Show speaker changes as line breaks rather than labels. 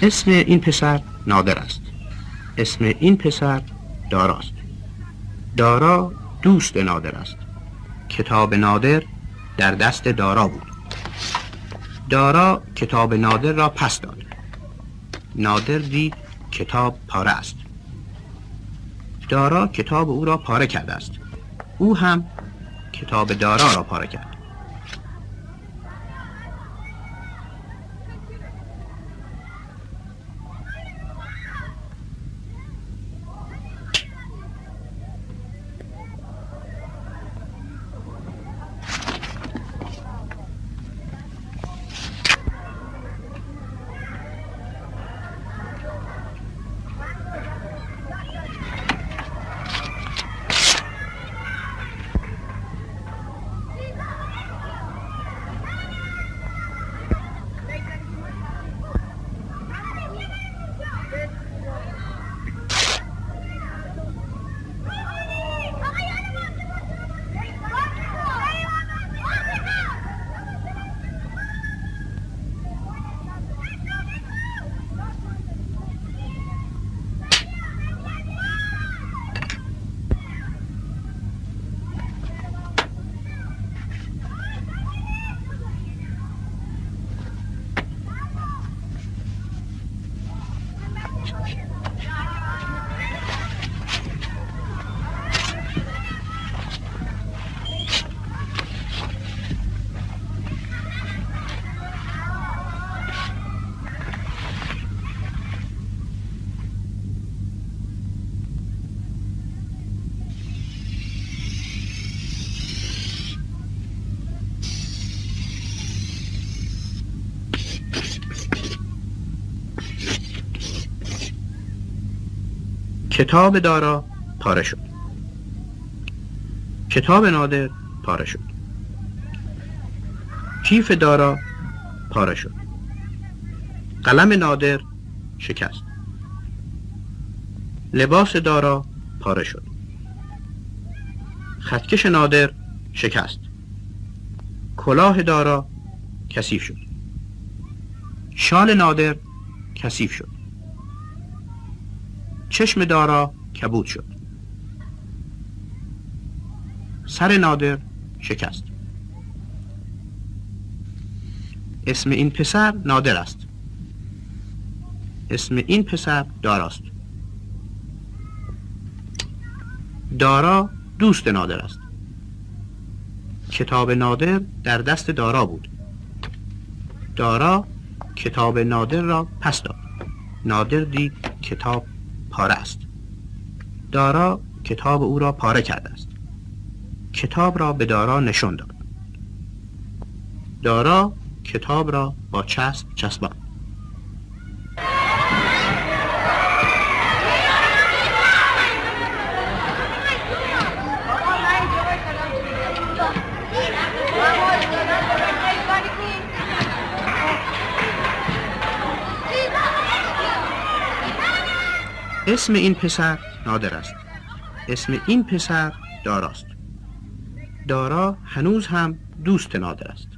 اسم این پسر نادر است. اسم این پسر داراست. دارا دوست نادر است. کتاب نادر در دست دارا بود. دارا کتاب نادر را پس داد. نادر دید کتاب پاره است. دارا کتاب او را پاره کرده است. او هم کتاب دارا را پاره کرد. کتاب دارا پاره شد. کتاب نادر پاره شد. کیف دارا پاره شد. قلم نادر شکست. لباس دارا پاره شد. خطکش نادر شکست. کلاه دارا کثیف شد. شال نادر کثیف شد. چشم دارا کبود شد. سر نادر شکست. اسم این پسر نادر است. اسم این پسر داراست. دارا دوست نادر است. کتاب نادر در دست دارا بود. دارا کتاب نادر را پس داد. نادر دید کتاب پاره است. دارا کتاب او را پاره کرده است. کتاب را به دارا نشان داد. دارا کتاب را با چسب چسباند. اسم این پسر نادر است. اسم این پسر داراست. دارا هنوز هم دوست نادر است.